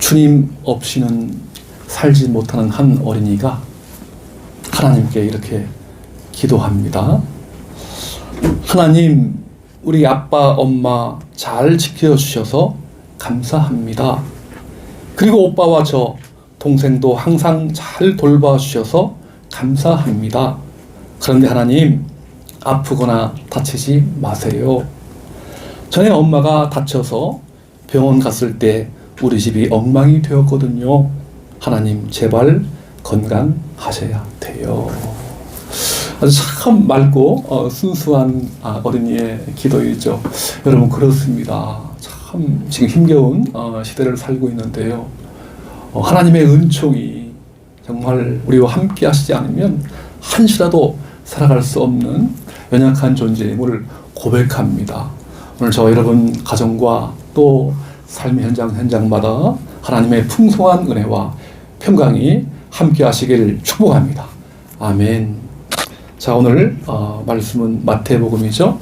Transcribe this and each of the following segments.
주님 없이는 살지 못하는 한 어린이가 하나님께 이렇게 기도합니다. 하나님, 우리 아빠, 엄마 잘 지켜주셔서 감사합니다. 그리고 오빠와 저 동생도 항상 잘 돌봐주셔서 감사합니다. 그런데 하나님, 아프거나 다치지 마세요. 전에 엄마가 다쳐서 병원 갔을 때 우리 집이 엉망이 되었거든요. 하나님, 제발 건강하셔야 돼요. 아주 참 맑고 순수한 어린이의 기도이죠. 여러분, 그렇습니다. 참 지금 힘겨운 시대를 살고 있는데요. 하나님의 은총이 정말 우리와 함께 하시지 않으면 한시라도 살아갈 수 없는 연약한 존재임을 고백합니다. 오늘 저 여러분 가정과 또 삶의 현장마다 하나님의 풍성한 은혜와 평강이 함께 하시길 축복합니다. 아멘. 자, 오늘 말씀은 마태복음이죠.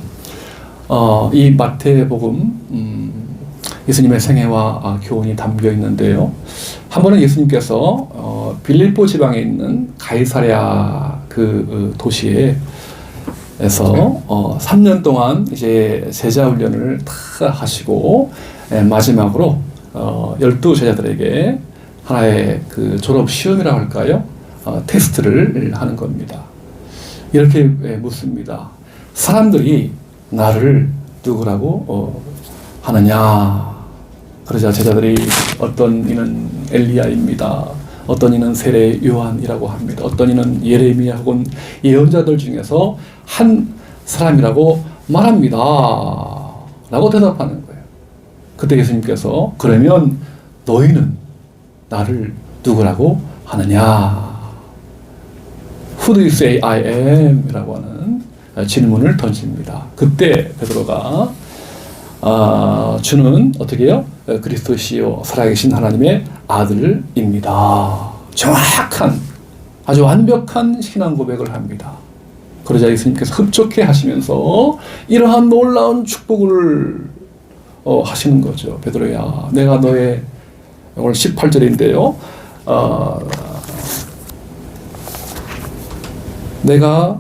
이 마태복음 예수님의 생애와 교훈이 담겨 있는데요. 한 번은 예수님께서 빌립보 지방에 있는 가이사랴 그 도시에서 3년 동안 이제 제자 훈련을 다 하시고 마지막으로 12제자들에게 하나의 그 졸업 시험이라고 할까요? 테스트를 하는 겁니다. 이렇게 묻습니다. 사람들이 나를 누구라고 하느냐? 그러자 제자들이 어떤 이는 엘리야입니다. 어떤 이는 세례 요한이라고 합니다. 어떤 이는 예레미야 혹은 예언자들 중에서 한 사람이라고 말합니다. 라고 대답하는 거예요. 그때 예수님께서 그러면 너희는 나를 누구라고 하느냐? Who do you say I am? 이라고 하는 질문을 던집니다. 그때 베드로가 주는 어떻게 해요? 그리스도시요 살아계신 하나님의 아들입니다. 정확한 아주 완벽한 신앙 고백을 합니다. 그러자 예수님께서 흡족해 하시면서 이러한 놀라운 축복을 하시는 거죠. 베드로야, 내가 너의 오늘 18절인데요. 내가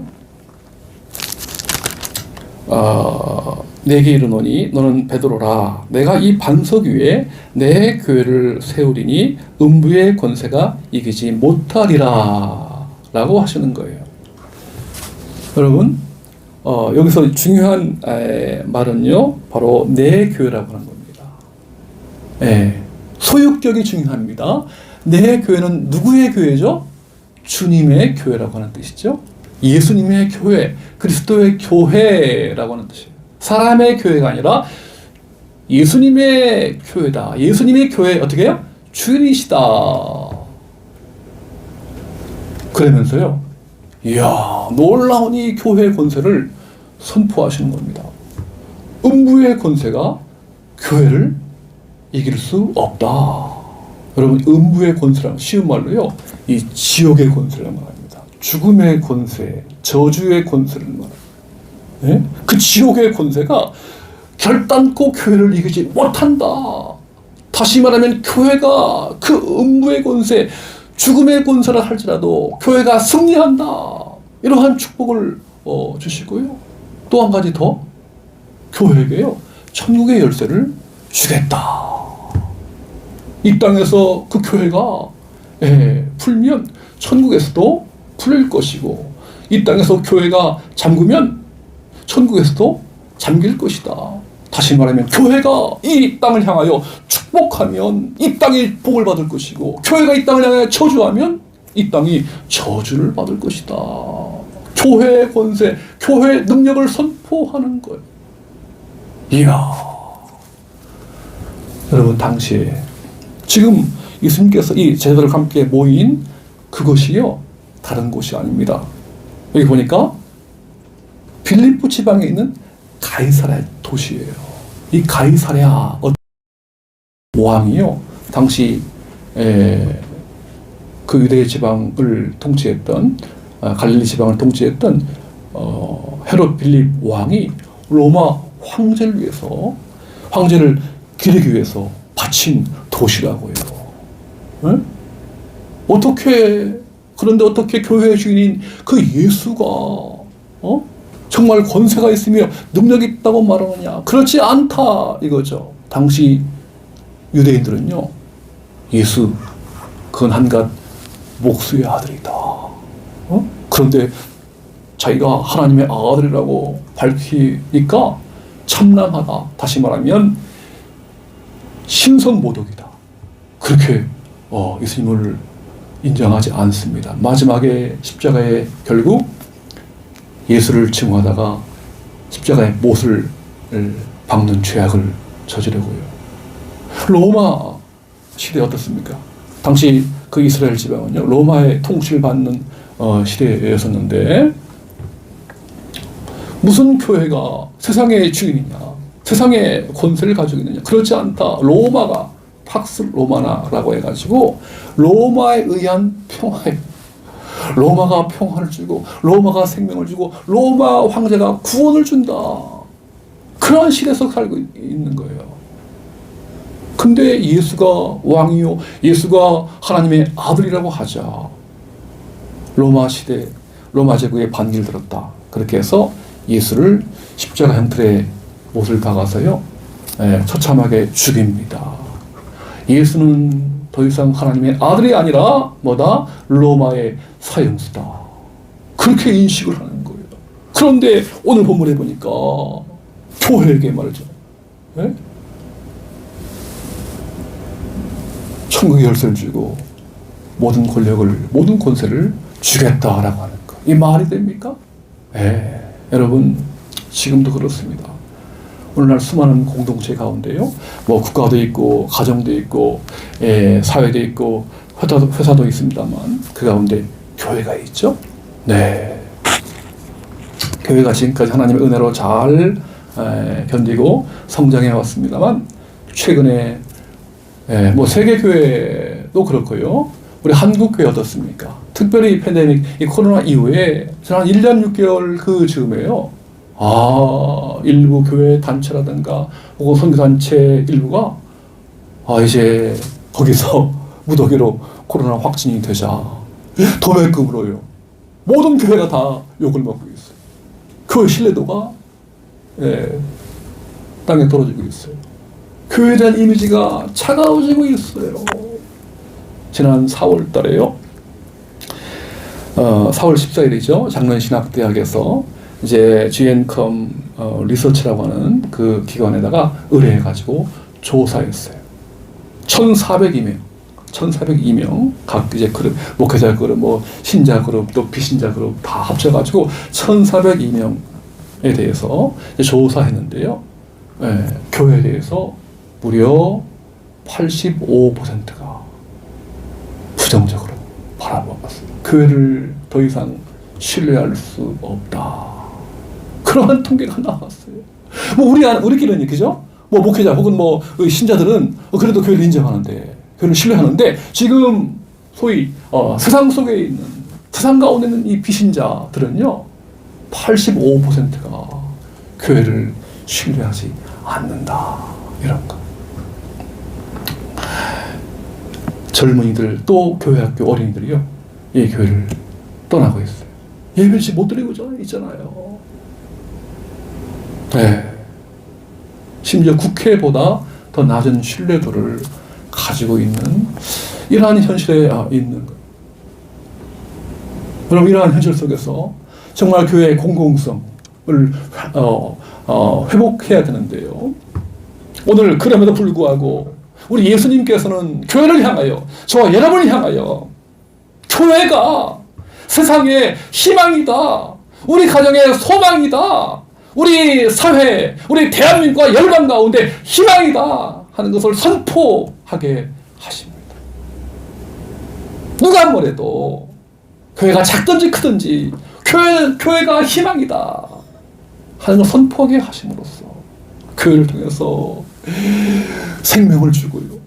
내게 이르노니 너는 베드로라. 내가 이 반석 위에 내 교회를 세우리니 음부의 권세가 이기지 못하리라 라고 하시는 거예요. 여러분, 여기서 중요한 말은요, 바로 내 교회라고 하는 겁니다. 소유격이 중요합니다. 내 교회는 누구의 교회죠? 주님의 교회라고 하는 뜻이죠. 예수님의 교회, 그리스도의 교회라고 하는 뜻이에요. 사람의 교회가 아니라 예수님의 교회다. 예수님의 교회 어떻게 해요? 주인이시다. 그러면서요, 이야, 놀라운 이 교회의 권세를 선포하시는 겁니다. 음부의 권세가 교회를 이길 수 없다. 여러분, 음부의 권세란 쉬운 말로요, 이 지옥의 권세를 말합니다. 죽음의 권세, 저주의 권세를 말합니다. 네? 그 지옥의 권세가 결단코 교회를 이기지 못한다. 다시 말하면 교회가 그 음부의 권세, 죽음의 권세를 할지라도 교회가 승리한다. 이러한 축복을 주시고요. 또 한 가지 더, 교회에게요, 천국의 열쇠를 주겠다. 이 땅에서 그 교회가 풀면 천국에서도 풀릴 것이고, 이 땅에서 교회가 잠그면 천국에서도 잠길 것이다. 다시 말하면 교회가 이 땅을 향하여 축복하면 이 땅이 복을 받을 것이고, 교회가 이 땅을 향하여 저주하면 이 땅이 저주를 받을 것이다. 교회의 권세, 교회의 능력을 선포하는 거예요. 이야, 여러분, 당시에 지금 예수님께서 이 제자들과 함께 모인 그것이요, 다른 곳이 아닙니다. 여기 보니까 빌립보 지방에 있는 가이사랴 도시예요. 이 가이사랴 왕이요, 당시 그 유대 지방을 통치했던 갈릴리 지방을 통치했던 헤롯 빌립 왕이 로마 황제를 위해서, 황제를 기리기 위해서 바친 도시라고요. 에? 그런데 어떻게 교회 주인인 그 예수가 정말 권세가 있으며 능력이 있다고 말하느냐? 그렇지 않다 이거죠. 당시 유대인들은요, 예수 그건 한갓 목수의 아들이다. 그런데 자기가 하나님의 아들이라고 밝히니까 참남하다. 다시 말하면 신성모독이다. 그렇게 예수님을 인정하지 않습니다. 마지막에 십자가에 결국 예수를 증오하다가 십자가에 못을 박는 죄악을 저지르고요. 로마 시대 어떻습니까? 당시 그 이스라엘 지방은요, 로마의 통치를 받는 시대였었는데, 무슨 교회가 세상의 주인이냐, 세상의 권세를 가지고 있느냐? 그렇지 않다. 로마가 팍스 로마나라고 해가지고 로마에 의한 평화예요. 로마가 평화를 주고, 로마가 생명을 주고, 로마 황제가 구원을 준다. 그런 시대에서 살고 있는 거예요. 근데 예수가 왕이요, 예수가 하나님의 아들이라고 하자, 로마 시대, 로마 제국에 반기를 들었다. 그렇게 해서 예수를 십자가 형틀에 못을 박아서요, 처참하게 죽입니다. 예수는 더 이상 하나님의 아들이 아니라 뭐다? 로마의 사형수다. 그렇게 인식을 하는 거예요. 그런데 오늘 본문에 보니까 교회에게 말이죠, 천국의 열쇠를 주고 모든 권력을, 모든 권세를 주겠다라고 하는 거. 이 말이 됩니까? 여러분, 지금도 그렇습니다. 오늘날 수많은 공동체 가운데요, 뭐 국가도 있고 가정도 있고 사회도 있고 회사도 있습니다만 그 가운데 교회가 있죠. 네, 교회가 지금까지 하나님의 은혜로 잘 견디고 성장해 왔습니다만, 최근에 뭐 세계 교회도 그렇고요, 우리 한국 교회 어떻습니까? 특별히 팬데믹, 이 코로나 이후에 한 1년 6개월 그 즈음에요, 일부 교회 단체라든가 혹은 선교단체 일부가 이제 거기서 무더기로 코로나 확진이 되자 도매급으로요, 모든 교회가 다 욕을 먹고 있어요. 교회 신뢰도가 땅에 떨어지고 있어요. 교회에 대한 이미지가 차가워지고 있어요. 지난 4월 달에요, 4월 14일이죠. 장로신학대학에서 이제 GNCOM 리서치라고 하는 그 기관에다가 의뢰해가지고 조사했어요. 1,402명 각 이제 그룹, 목회자 그룹, 뭐 신자 그룹, 또 비신자 그룹 다 합쳐가지고 1,402명에 대해서 조사했는데요, 교회에 대해서 무려 85%가 부정적으로 바라봤습니다. 교회를 더 이상 신뢰할 수 없다. 그러한 통계가 나왔어요. 뭐 우리끼리는 그죠? 뭐 목회자 혹은 뭐 신자들은 그래도 교회를 인정하는데, 교회를 신뢰하는데, 지금 소위 세상 속에 있는, 세상 가운데 있는 이 비신자들은요, 85%가 교회를 신뢰하지 않는다. 이런 거. 젊은이들, 또 교회 학교 어린이들이요, 이 교회를 떠나고 있어요. 예배를 못 드리고 있잖아요. 심지어 국회보다 더 낮은 신뢰도를 가지고 있는 이러한 현실에 있는 거예요. 그럼 이러한 현실 속에서 정말 교회의 공공성을 회복해야 되는데요, 오늘 그럼에도 불구하고 우리 예수님께서는 교회를 향하여, 저와 여러분을 향하여 교회가 세상의 희망이다, 우리 가정의 소망이다, 우리 사회, 우리 대한민국과 열방 가운데 희망이다 하는 것을 선포하게 하십니다. 누가 뭐래도 교회가 작든지 크든지 교회가 희망이다 하는 걸 선포하게 하심으로써 교회를 통해서 생명을 주고요,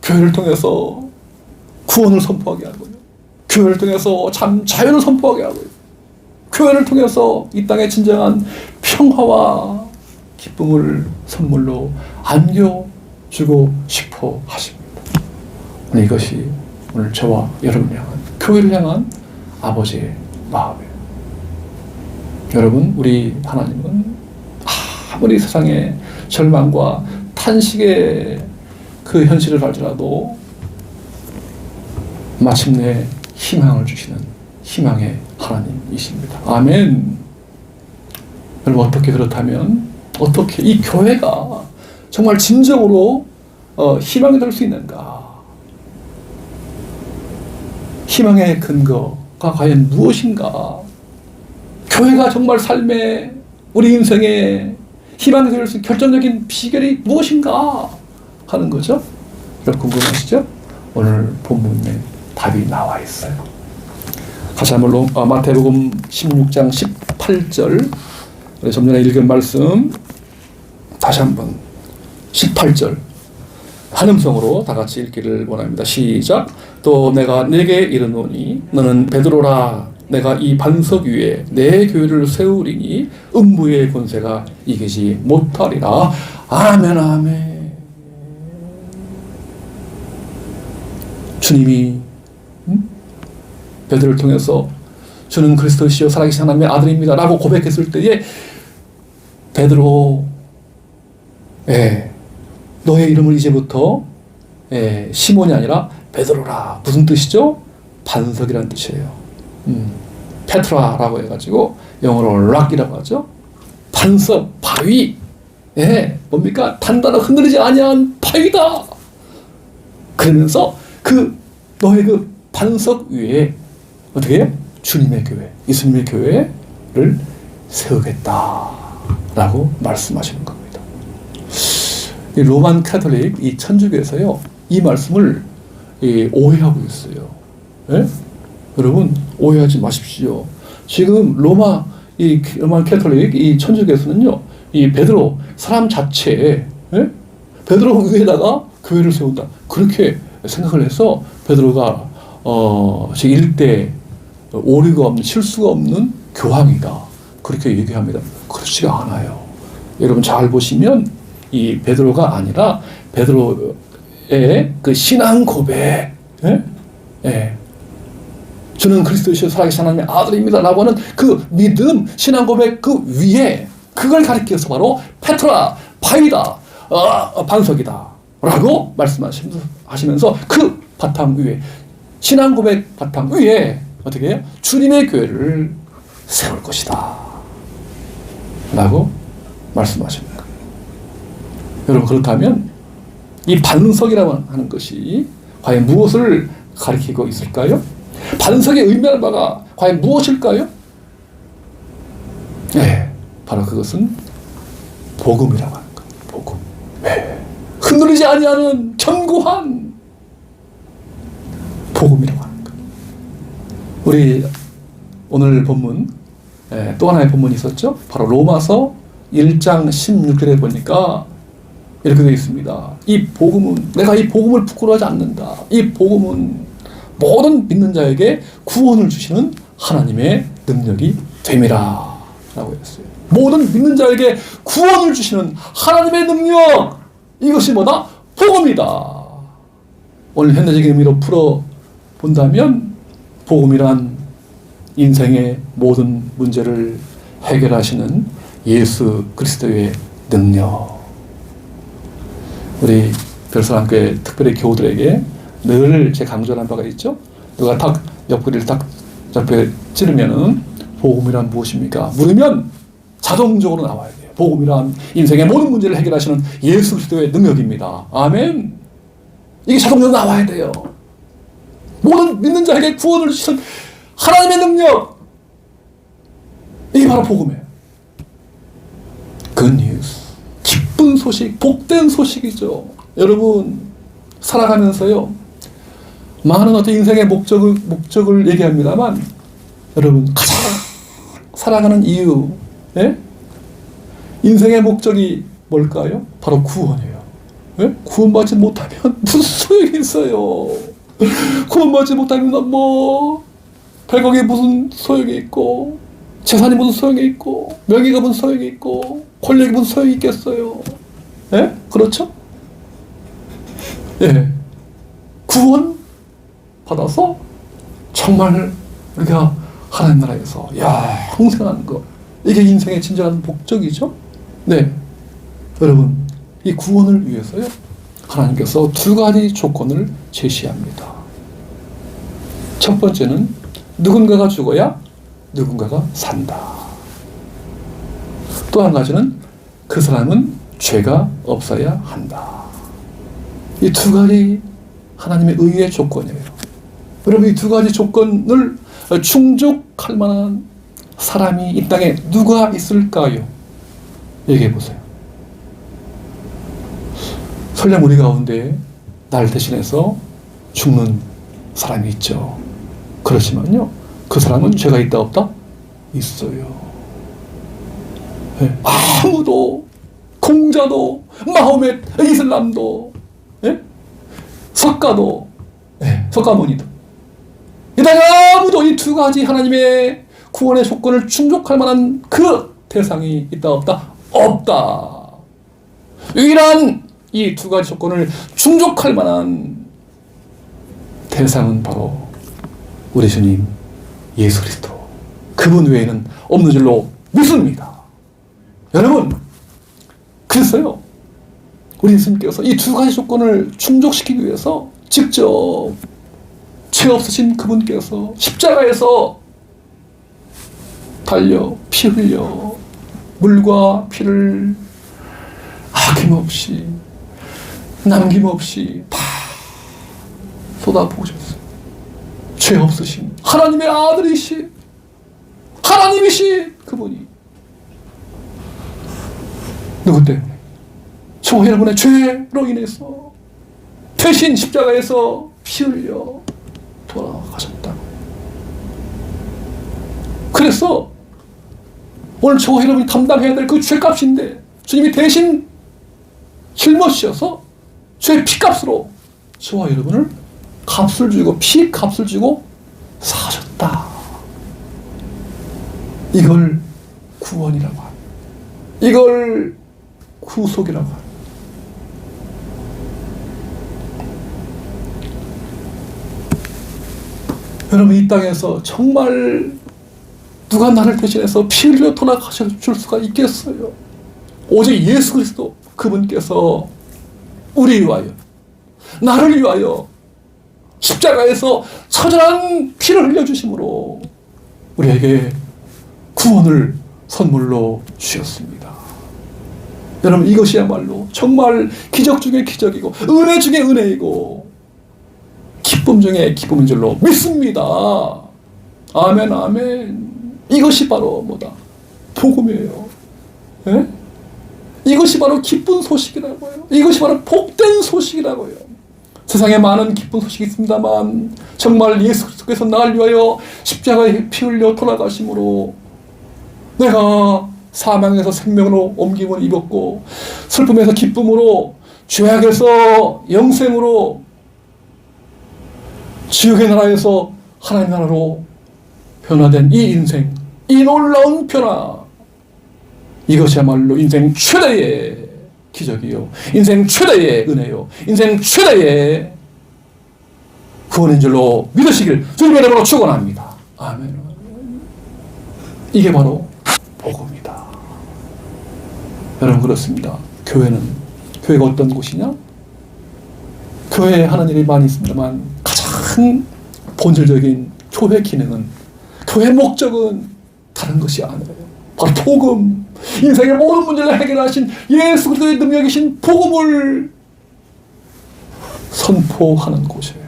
교회를 통해서 구원을 선포하게 하고요, 교회를 통해서 참 자유를 선포하게 하고요, 교회를 통해서 이 땅에 진정한 평화와 기쁨을 선물로 안겨주고 싶어 하십니다. 이것이 오늘 저와 여러분을 향한, 교회를 향한 아버지의 마음이에요. 여러분, 우리 하나님은 아무리 세상에 절망과 탄식의 그 현실을 갈지라도 마침내 희망을 주시는 희망의 하나님이십니다. 아멘. 여러분, 어떻게 그렇다면 어떻게 이 교회가 정말 진정으로 희망이 될 수 있는가? 희망의 근거가 과연 무엇인가? 교회가 정말 삶에, 우리 인생에 희망이 될 수 있는 결정적인 비결이 무엇인가 하는 거죠. 여러분 궁금하시죠? 오늘 본문에 답이 나와 있어요. 다시 한번 마태복음 16장 18절, 우리 좀 전에 읽은 말씀 다시 한번 18절 한음성으로 다 같이 읽기를 원합니다. 시작. 또 내가 네게 이르노니 너는 베드로라. 내가 이 반석 위에 내 교회를 세우리니 음부의 권세가 이기지 못하리라. 아멘, 아멘. 주님이 베드로를 통해서 주는 그리스도시요 살아계신 하나님의 아들입니다 라고 고백했을 때에 베드로, 너의 이름을 이제부터 시몬이 아니라 베드로라. 무슨 뜻이죠? 반석이라는 뜻이에요. 페트라라고 해가지고 영어로 락이라고 하죠. 반석, 바위. 뭡니까? 단단하고 흔들리지 아니한 바위다. 그러면서 너의 그 반석 위에 어떻게 해요? 주님의 교회, 예수님의 교회를 세우겠다라고 말씀하시는 겁니다. 이 로만 카톨릭, 이 천주교에서요, 이 말씀을 오해하고 있어요. 여러분, 오해하지 마십시오. 지금 로만 카톨릭, 이 천주교에서는요, 이 베드로, 사람 자체에, 베드로 위에다가 교회를 세운다. 그렇게 생각을 해서 베드로가, 제1대 오류가 없는, 실수가 없는 교황이다. 그렇게 얘기합니다. 그렇지가 않아요. 여러분 잘 보시면 이 베드로가 아니라 베드로의 그 신앙 고백, 주는 그리스도시요 살아계신 하나님의 아들입니다 라고 하는 그 믿음, 신앙 고백 그 위에 그걸 가리켜서 바로 페트라, 바위다, 반석이다 라고 말씀하시면서 그 바탕 위에, 신앙 고백 바탕 위에 어떻게 해요? 주님의 교회를 세울 것이다 라고 말씀하시는 거예요. 여러분, 그렇다면 이 반석이라고 하는 것이 과연 무엇을 가리키고 있을까요? 반석의 의미하는 바가 과연 무엇일까요? 바로 그것은 복음이라고 하는 거예요. 복음. 흔들리지 아니하는 견고한 복음이라고 하는 거예요. 우리 오늘 본문, 또 하나의 본문이 있었죠. 바로 로마서 1장 16절에 보니까 이렇게 되어 있습니다. 이 복음은, 내가 이 복음을 부끄러워하지 않는다. 이 복음은 모든 믿는 자에게 구원을 주시는 하나님의 능력이 됨이라 라고 했어요. 모든 믿는 자에게 구원을 주시는 하나님의 능력, 이것이 뭐다? 복음이다. 오늘 현대적인 의미로 풀어본다면 복음이란 인생의 모든 문제를 해결하시는 예수 그리스도의 능력. 우리 별서랑교회 특별히 교우들에게 늘 제 강조하는 바가 있죠. 누가 딱 옆구리를 딱 옆에 찌르면은 복음이란 무엇입니까? 물으면 자동적으로 나와야 돼요. 복음이란 인생의 모든 문제를 해결하시는 예수 그리스도의 능력입니다. 아멘. 이게 자동적으로 나와야 돼요. 모든 믿는 자에게 구원을 주시는 하나님의 능력. 이게 바로 복음이에요. Good news. 기쁜 소식, 복된 소식이죠. 여러분, 살아가면서요, 많은 어떤 인생의 목적을 얘기합니다만, 여러분, 가장 살아가는 이유, 인생의 목적이 뭘까요? 바로 구원이에요. 구원받지 못하면 무슨 소용이 있어요? 구원받지 못하면 100억이 무슨 소용이 있고, 재산이 무슨 소용이 있고, 명예가 무슨 소용이 있고, 권력이 무슨 소용이 있겠어요? 그렇죠? 구원 받아서 정말 우리가 하나님 나라에서 영생하는 것, 이게 인생의 진정한 목적이죠. 네, 여러분, 이 구원을 위해서요, 하나님께서 두 가지 조건을 제시합니다. 첫 번째는 누군가가 죽어야 누군가가 산다. 또 한 가지는 그 사람은 죄가 없어야 한다. 이 두 가지 하나님의 의의 조건이에요. 여러분, 이 두 가지 조건을 충족할 만한 사람이 이 땅에 누가 있을까요? 얘기해 보세요. 설령 우리 가운데 날 대신해서 죽는 사람이 있죠. 그렇지만요, 그 사람은 죄가 있다 없다? 있어요. 네. 아무도, 공자도, 마호멧, 이슬람도, 네? 석가도, 네, 석가모니도, 이 땅에 아무도 이 두 가지 하나님의 구원의 조건을 충족할 만한 그 대상이 있다 없다? 없다. 유일한 이 두 가지 조건을 충족할 만한 대상은 바로 우리 주님 예수 그리스도, 그분 외에는 없는 줄로 믿습니다. 여러분, 그래서요, 우리 예수님께서 이 두 가지 조건을 충족시키기 위해서 직접 죄 없으신 그분께서 십자가에서 달려 피 흘려 물과 피를 아낌없이 남김없이 다 쏟아부으셨어요. 죄 없으신 하나님의 아들이신, 하나님이신 그분이 누구 때문에? 저 여러분의 죄로 인해서 대신 십자가에서 피 흘려 돌아가셨다. 그래서 오늘 저와 여러분이 담당해야 될 그 죄값인데 주님이 대신 짊어지셔서 죄 피값으로 저와 여러분을 값을 주고 피값을 주고 사셨다. 이걸 구원이라고 합니다. 이걸 구속이라고 합니다. 여러분, 이 땅에서 정말 누가 나를 대신해서 피 흘려 돌아가실 수가 있겠어요? 오직 예수 그리스도, 그분께서 우리 위하여, 나를 위하여 십자가에서 처절한 피를 흘려주심으로 우리에게 구원을 선물로 주셨습니다. 여러분, 이것이야말로 정말 기적 중에 기적이고 은혜 중에 은혜이고 기쁨 중에 기쁨인 줄로 믿습니다. 아멘, 아멘. 이것이 바로 뭐다? 복음이에요. 예? 이것이 바로 기쁜 소식이라고요. 이것이 바로 복된 소식이라고요. 세상에 많은 기쁜 소식이 있습니다만 정말 예수 그리스도께서 나를 위하여 십자가에 피 흘려 돌아가심으로 내가 사망에서 생명으로 옮김을 입었고 슬픔에서 기쁨으로 죄악에서 영생으로 지옥의 나라에서 하나님 나라로 변화된 이 인생, 이 놀라운 변화, 이것이야말로 인생 최대의 기적이요, 인생 최대의 은혜요, 인생 최대의 구원인 줄로 믿으시길 주님의 이름으로 축원합니다. 아멘. 이게 바로 복음이다. 여러분, 그렇습니다. 교회가 어떤 곳이냐? 교회에 하는 일이 많이 있습니다만 가장 본질적인 교회 기능은, 교회 목적은 다른 것이 아니에요. 바로 복음, 인생의 모든 문제를 해결하신 예수 그리스도의 능력이신 복음을 선포하는 곳이에요.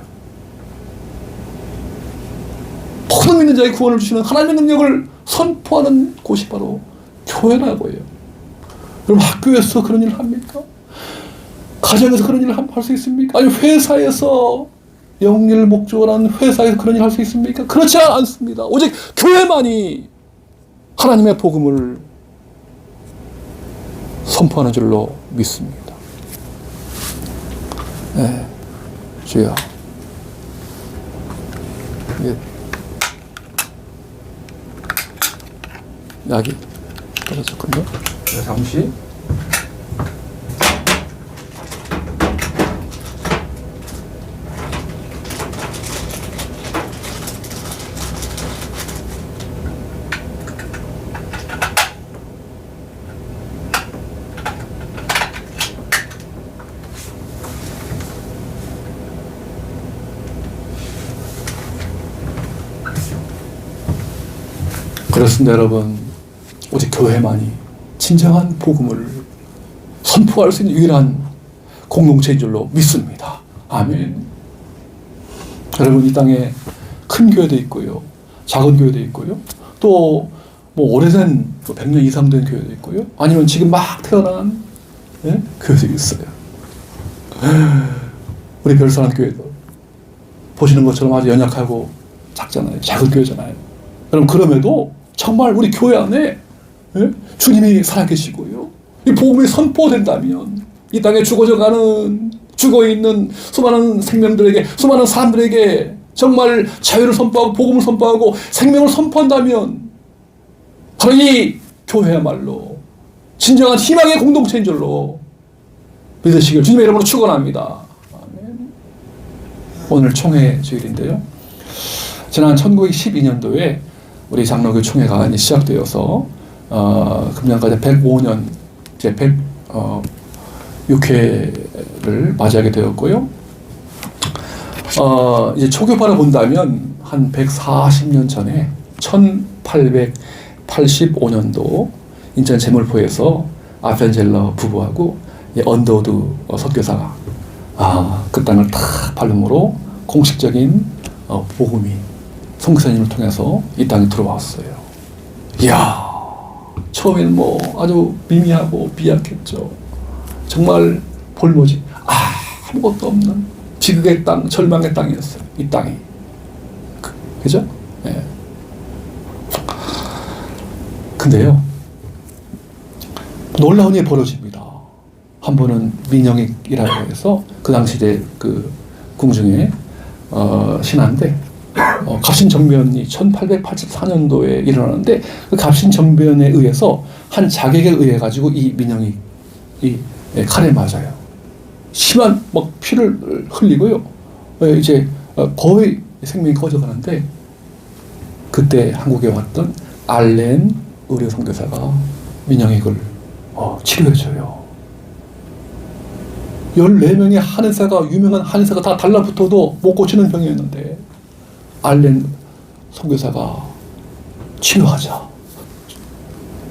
모든 믿는 자의 구원을 주시는 하나님의 능력을 선포하는 곳이 바로 교회라고 해요. 여러분, 학교에서 그런 일을 합니까? 가정에서 그런 일을 할 수 있습니까? 아니, 회사에서, 영리를 목적으로 하는 회사에서 그런 일을 할 수 있습니까? 그렇지 않습니다. 오직 교회만이 하나님의 복음을 선포하는 줄로 믿습니다. 네, 주여. 약이 떨어졌군요. 네, 잠시. 그렇습니다, 여러분. 오직 교회만이 진정한 복음을 선포할 수 있는 유일한 공동체인 줄로 믿습니다. 아멘. 여러분, 이 땅에 큰 교회도 있고요, 작은 교회도 있고요, 또 뭐 오래된 100년 이상 된 교회도 있고요, 아니면 지금 막 태어난 교회도 있어요. 우리 별사랑 교회도 보시는 것처럼 아주 연약하고 작잖아요. 작은 교회잖아요. 여러분, 그럼에도 정말 우리 교회 안에 주님이 살아계시고요, 이 복음이 선포된다면 이 땅에 죽어있는 수많은 생명들에게, 수많은 사람들에게 정말 자유를 선포하고 복음을 선포하고 생명을 선포한다면 바로 이 교회야말로 진정한 희망의 공동체인 줄로 믿으시길 주님의 이름으로 축원합니다. 아멘. 오늘 총회 주일인데요, 지난 1912년도에 우리 장로교 총회가 시작되어서 금년까지 105년 이제 106회를 맞이하게 되었고요. 이제 초교파를 본다면 한 140년 전에 1885년도 인천 제물포에서 아펜젤러 부부하고 언더우드 선교사가 그 땅을 탁 밟음으로 공식적인 복음이 선교사님을 통해서 이 땅에 들어왔어요. 이야, 처음에는 뭐 아주 미미하고 비약했죠. 정말 볼모지 아무것도 없는 비극의 땅, 절망의 땅이었어요. 이 땅이. 그죠? 네. 근데요, 놀라운 일이 벌어집니다. 한 번은 민영익이라고 해서 그 당시에 그 궁중의 신하인데, 갑신정변이 1884년도에 일어나는데 그 갑신정변에 의해서 한 자객에 의해 가지고 이 민영익이 칼에 맞아요. 심한 막 피를 흘리고요, 이제 거의 생명이 꺼져가는데 그때 한국에 왔던 알렌 의료 선교사가 민영익을 치료해줘요. 14명의 한의사가, 유명한 한의사가 다 달라붙어도 못 고치는 병이었는데 알렌 선교사가 치료하자.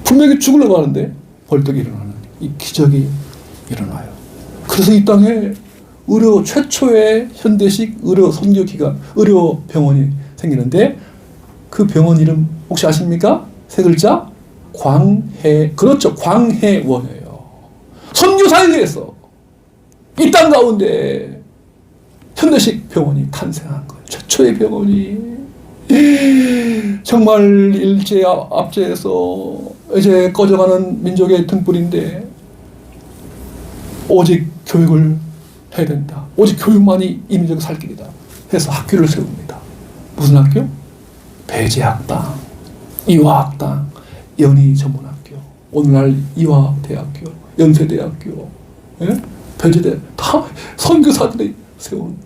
분명히 죽으려고 하는데 벌떡 일어나는 이 기적이 일어나요. 그래서 이 땅에 의료 최초의 현대식 의료 선교기관, 의료 병원이 생기는데 그 병원 이름 혹시 아십니까? 세 글자? 그렇죠. 광해원이에요. 선교사에 의해서 이 땅 가운데 현대식 병원이 탄생한 거예요. 최초의 병원이. 정말 일제 압제에서 이제 꺼져가는 민족의 등불인데 오직 교육을 해야 된다. 오직 교육만이 이 민족을 살 길이다 해서 학교를 세웁니다. 무슨 학교? 배재학당, 이화학당, 연희전문학교, 오늘날 이화대학교, 연세대학교, 배재대, 다 선교사들이 세운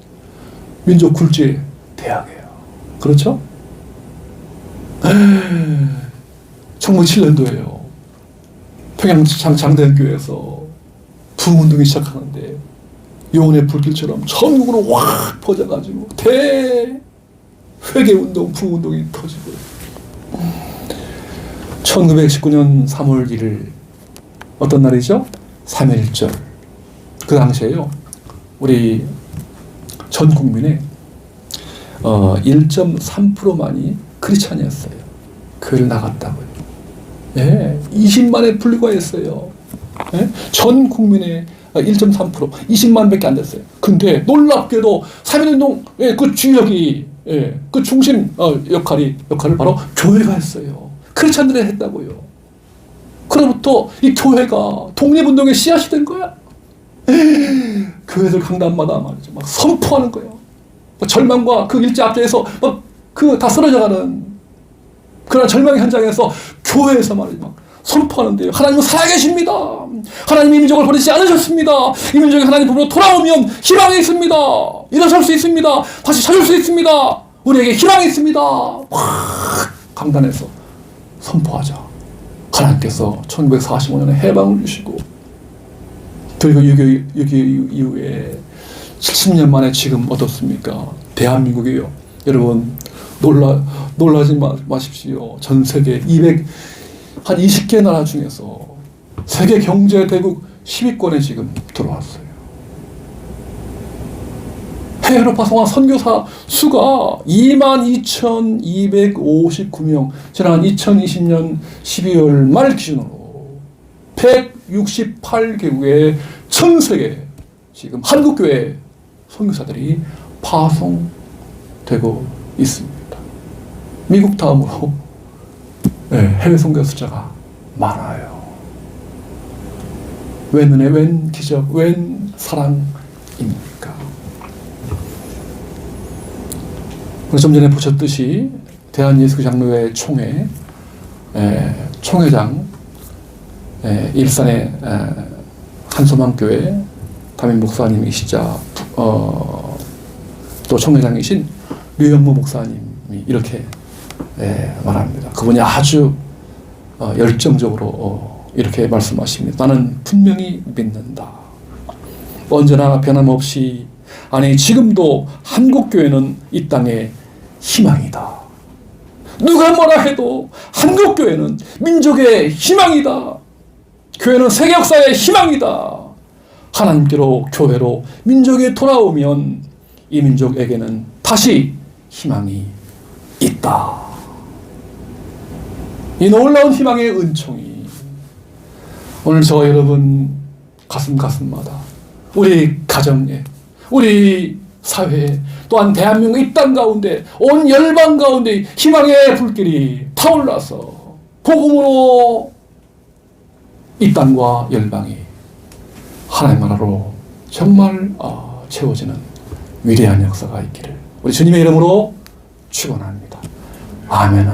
민족 굴지의 대학이에요. 그렇죠? 1907년도에요. 평양 장대학교에서 부흥운동이 시작하는데 요원의 불길처럼 전국으로 확 퍼져가지고 대회계운동, 부흥운동이 터지고 1919년 3월 1일 어떤 날이죠? 3.1절. 그 당시에요, 우리 전 국민의 1.3%만이 크리스찬이었어요. 교회를 나갔다고요. 20만에 불과했어요. 전 국민의 1.3%, 20만 밖에 안 됐어요. 근데 놀랍게도 3.1운동의 그 주역이, 그 중심 역할을 바로 교회가 했어요. 크리스찬들이 했다고요. 그로부터 이 교회가 독립운동의 씨앗이 된 거야. 교회들 강단마다 말이죠, 막 선포하는 거예요. 절망과 그 일제 압제에서 다 쓰러져가는 그런 절망의 현장에서 교회에서 말이죠, 막 선포하는데요. 하나님은 살아계십니다. 하나님이 이 민족을 버리지 않으셨습니다. 이 민족이 하나님 보러 돌아오면 희망이 있습니다. 일어설 수 있습니다. 다시 찾을 수 있습니다. 우리에게 희망이 있습니다. 강단에서 선포하자. 하나님께서 1945년에 해방을 주시고, 그리고 6.25 이후에 70년 만에 지금 어떻습니까? 대한민국이요, 여러분 놀라지 마십시오. 전 세계 한 20개 나라 중에서 세계 경제 대국 10위권에 지금 들어왔어요. 해외로 파송한 선교사 수가 22,259명, 지난 2020년 12월 말 기준으로 168개국의 전 세계 지금 한국교회 선교사들이 파송되고 있습니다. 미국 다음으로 해외 선교 숫자가 많아요. 웬 은혜, 웬 기적, 웬 사랑입니까? 좀 전에 보셨듯이 대한예수장로회 총회 총회장 일산의 한소망교회 담임 목사님이시자 또 총회장이신 류영모 목사님이 이렇게 말합니다. 그분이 아주 열정적으로 이렇게 말씀하십니다. 나는 분명히 믿는다. 언제나 변함없이, 아니 지금도 한국교회는 이 땅에 희망이다. 누가 뭐라 해도 한국교회는 민족의 희망이다. 교회는 세계 역사의 희망이다. 하나님께로 교회로 민족이 돌아오면 이 민족에게는 다시 희망이 있다. 이 놀라운 희망의 은총이 오늘 저 여러분 가슴마다 우리 가정에, 우리 사회에, 또한 대한민국 이 땅 가운데, 온 열방 가운데 희망의 불길이 타올라서 복음으로 이 땅과 열방이 하나님 나라로 정말 채워지는 위대한 역사가 있기를 우리 주님의 이름으로 축원합니다. 아멘.